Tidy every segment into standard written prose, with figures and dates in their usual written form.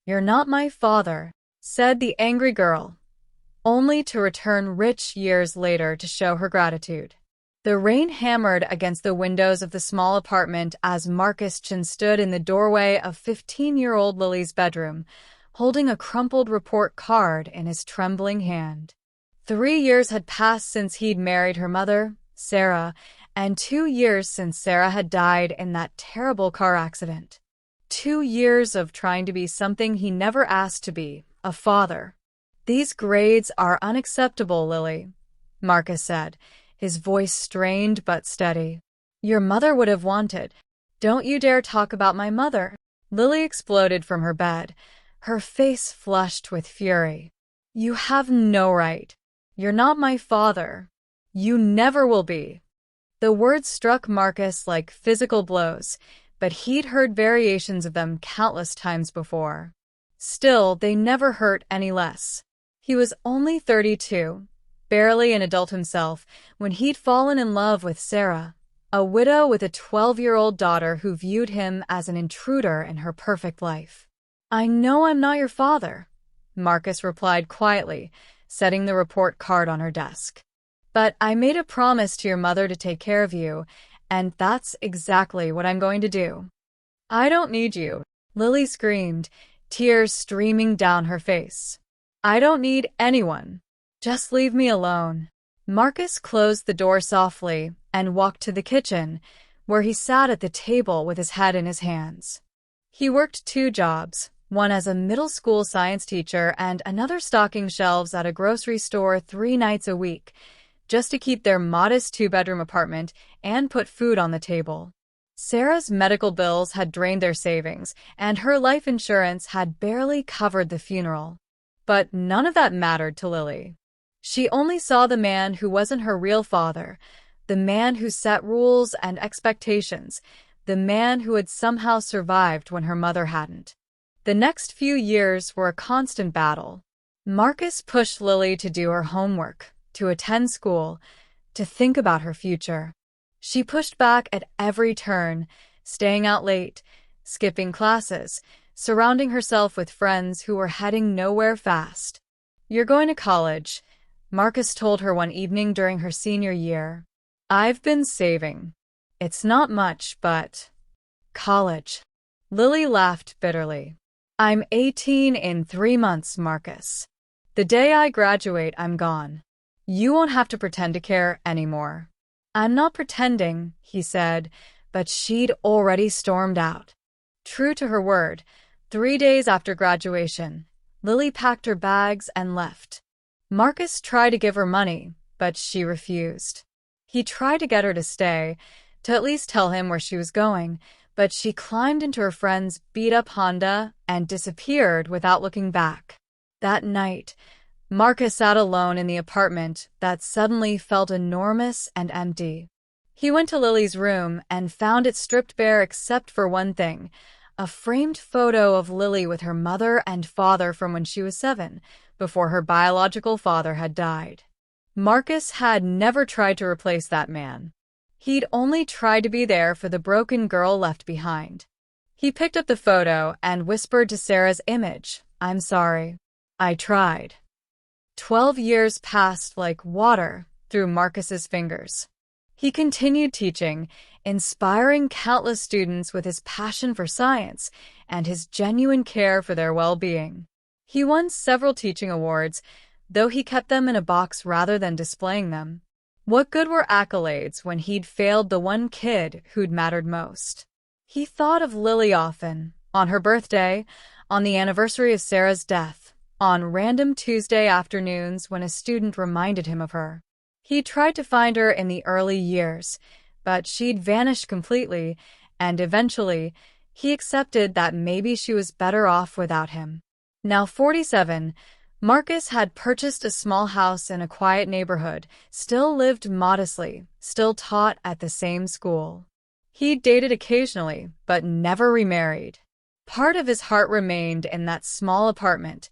"You're not my father," said the angry girl, only to return rich years later to show her gratitude. The rain hammered against the windows of the small apartment as Chen stood in the doorway of 15-year-old Lily's bedroom, holding a crumpled report card in his trembling hand. 3 years had passed since he'd married her mother, Sarah, and 2 years since Sarah had died in that terrible car accident. 2 years of trying to be something he never asked to be, a father. "These grades are unacceptable, Lily," Marcus said, his voice strained but steady. "Your mother would have wanted." "Don't you dare talk about my mother," Lily exploded from her bed, her face flushed with fury. "You have no right. You're not my father. You never will be." The words struck Marcus like physical blows, but he'd heard variations of them countless times before. Still, they never hurt any less. He was only 32, barely an adult himself, when he'd fallen in love with Sarah, a widow with a 12-year-old daughter who viewed him as an intruder in her perfect life. "I know I'm not your father," Marcus replied quietly, setting the report card on her desk. "But I made a promise to your mother to take care of you, and that's exactly what I'm going to do." "I don't need you," Lily screamed, tears streaming down her face. "I don't need anyone. Just leave me alone." Marcus closed the door softly and walked to the kitchen, where he sat at the table with his head in his hands. He worked 2 jobs, one as a middle school science teacher and another stocking shelves at a grocery store 3 nights a week, just to keep their modest 2-bedroom apartment and put food on the table. Sarah's medical bills had drained their savings, and her life insurance had barely covered the funeral. But none of that mattered to Lily. She only saw the man who wasn't her real father, the man who set rules and expectations, the man who had somehow survived when her mother hadn't. The next few years were a constant battle. Marcus pushed Lily to do her homework, to attend school, to think about her future. She pushed back at every turn, staying out late, skipping classes, surrounding herself with friends who were heading nowhere fast. "You're going to college," Marcus told her one evening during her senior year. "I've been saving. It's not much, but..." "College." Lily laughed bitterly. "I'm 18 in 3 months, Marcus. The day I graduate, I'm gone. You won't have to pretend to care anymore." "I'm not pretending," he said, but she'd already stormed out. True to her word, 3 days after graduation, Lily packed her bags and left. Marcus tried to give her money, but she refused. He tried to get her to stay, to at least tell him where she was going, but she climbed into her friend's beat-up Honda and disappeared without looking back. That night, Marcus sat alone in the apartment that suddenly felt enormous and empty. He went to Lily's room and found it stripped bare except for one thing, a framed photo of Lily with her mother and father from when she was 7, before her biological father had died. Marcus had never tried to replace that man. He'd only tried to be there for the broken girl left behind. He picked up the photo and whispered to Sarah's image, "I'm sorry. I tried." 12 years passed like water through Marcus's fingers. He continued teaching, inspiring countless students with his passion for science and his genuine care for their well-being. He won several teaching awards, though he kept them in a box rather than displaying them. What good were accolades when he'd failed the one kid who'd mattered most? He thought of Lily often, on her birthday, on the anniversary of Sarah's death, on random Tuesday afternoons when a student reminded him of her. He tried to find her in the early years, but she'd vanished completely, and eventually, he accepted that maybe she was better off without him. Now 47, Marcus had purchased a small house in a quiet neighborhood, still lived modestly, still taught at the same school. He'd dated occasionally, but never remarried. Part of his heart remained in that small apartment,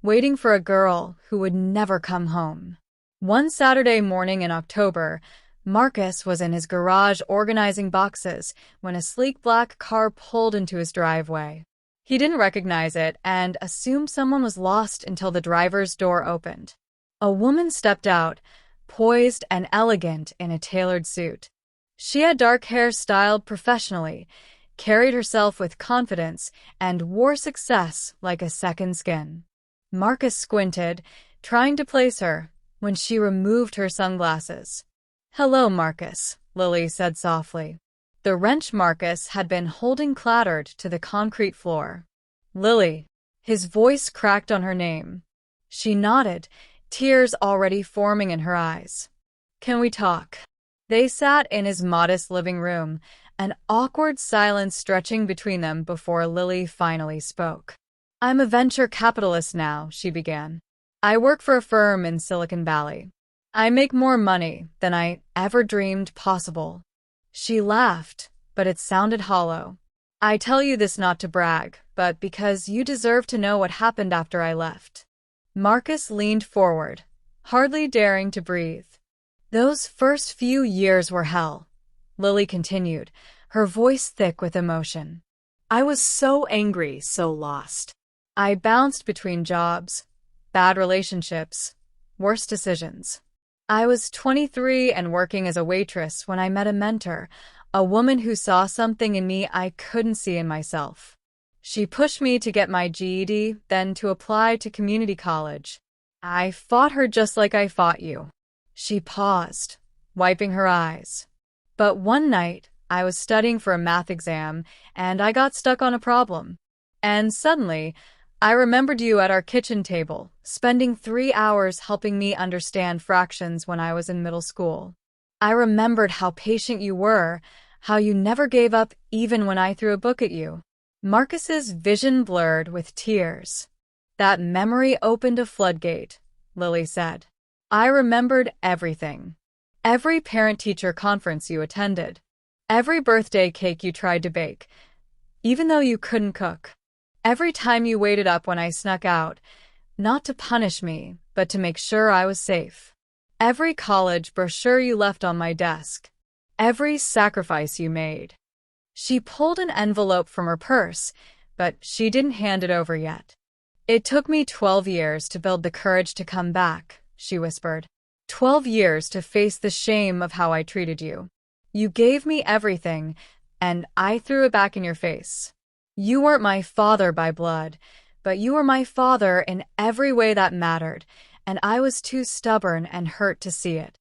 waiting for a girl who would never come home. One Saturday morning in October, Marcus was in his garage organizing boxes when a sleek black car pulled into his driveway. He didn't recognize it and assumed someone was lost until the driver's door opened. A woman stepped out, poised and elegant in a tailored suit. She had dark hair styled professionally, carried herself with confidence, and wore success like a second skin. Marcus squinted, trying to place her, when she removed her sunglasses. "Hello, Marcus," Lily said softly. The wrench Marcus had been holding clattered to the concrete floor. "Lily." His voice cracked on her name. She nodded, tears already forming in her eyes. "Can we talk?" They sat in his modest living room, an awkward silence stretching between them before Lily finally spoke. "I'm a venture capitalist now," she began. "I work for a firm in Silicon Valley. I make more money than I ever dreamed possible." She laughed, but it sounded hollow. "I tell you this not to brag, but because you deserve to know what happened after I left." Marcus leaned forward, hardly daring to breathe. "Those first few years were hell," Lily continued, her voice thick with emotion. "I was so angry, so lost. I bounced between jobs, bad relationships, worse decisions. I was 23 and working as a waitress when I met a mentor, a woman who saw something in me I couldn't see in myself. She pushed me to get my GED, then to apply to community college. I fought her just like I fought you." She paused, wiping her eyes. "But one night, I was studying for a math exam, and I got stuck on a problem. And suddenly, I remembered you at our kitchen table, spending 3 hours helping me understand fractions when I was in middle school. I remembered how patient you were, how you never gave up even when I threw a book at you." Marcus's vision blurred with tears. "That memory opened a floodgate," Lily said. "I remembered everything. Every parent-teacher conference you attended. Every birthday cake you tried to bake, even though you couldn't cook. Every time you waited up when I snuck out, not to punish me, but to make sure I was safe. Every college brochure you left on my desk. Every sacrifice you made." She pulled an envelope from her purse, but she didn't hand it over yet. "It took me 12 years to build the courage to come back," she whispered. 12 years to face the shame of how I treated you. You gave me everything, and I threw it back in your face. You weren't my father by blood, but you were my father in every way that mattered, and I was too stubborn and hurt to see it."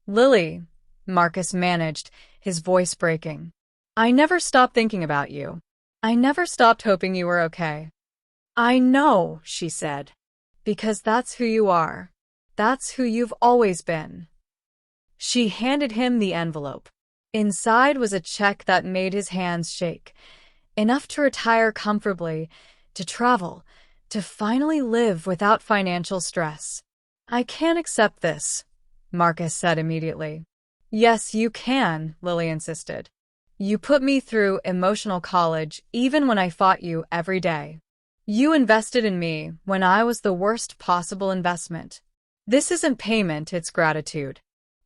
"Lily," Marcus managed, his voice breaking. "I never stopped thinking about you. I never stopped hoping you were okay." "I know," she said. "Because that's who you are. That's who you've always been." She handed him the envelope. Inside was a check that made his hands shake. Enough to retire comfortably, to travel, to finally live without financial stress. "I can't accept this," Marcus said immediately. "Yes, you can," Lily insisted. "You put me through emotional college even when I fought you every day. You invested in me when I was the worst possible investment. This isn't payment, it's gratitude.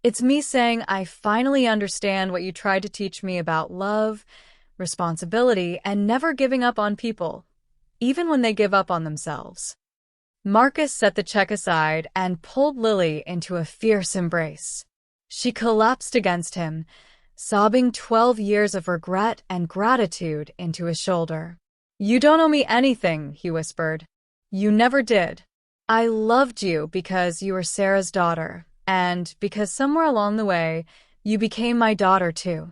It's me saying I finally understand what you tried to teach me about love, responsibility, and never giving up on people, even when they give up on themselves." Marcus set the check aside and pulled Lily into a fierce embrace. She collapsed against him, sobbing 12 years of regret and gratitude into his shoulder. "You don't owe me anything," he whispered. "You never did. I loved you because you were Sarah's daughter, and because somewhere along the way, you became my daughter too."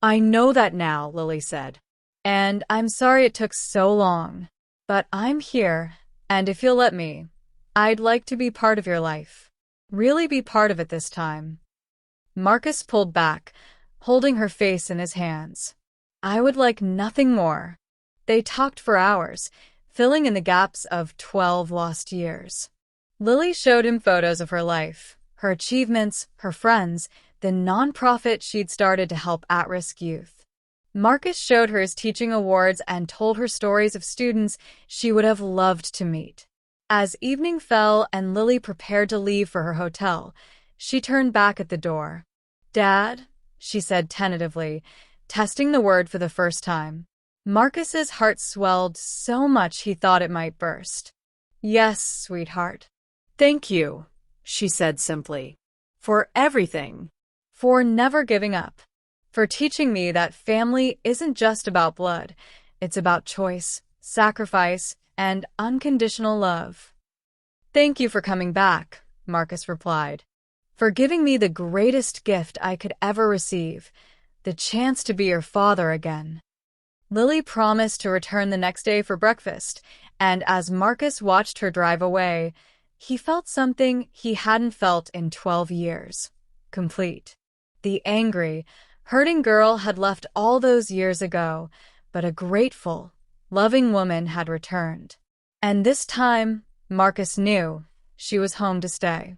"I know that now," Lily said. "And I'm sorry it took so long. But I'm here, and if you'll let me, I'd like to be part of your life. Really be part of it this time." Marcus pulled back, holding her face in his hands. "I would like nothing more." They talked for hours, filling in the gaps of 12 lost years. Lily showed him photos of her life, her achievements, her friends, the nonprofit she'd started to help at-risk youth. Marcus showed her his teaching awards and told her stories of students she would have loved to meet. As evening fell and Lily prepared to leave for her hotel, she turned back at the door. "Dad," she said tentatively, testing the word for the first time. Marcus's heart swelled so much he thought it might burst. "Yes, sweetheart. Thank you," she said simply. "For everything. For never giving up. For teaching me that family isn't just about blood. It's about choice, sacrifice, and unconditional love." "Thank you for coming back," Marcus replied. "For giving me the greatest gift I could ever receive, the chance to be your father again." Lily promised to return the next day for breakfast, and as Marcus watched her drive away, he felt something he hadn't felt in 12 years. Complete. The angry, hurting girl had left all those years ago, but a grateful, loving woman had returned. And this time, Marcus knew she was home to stay.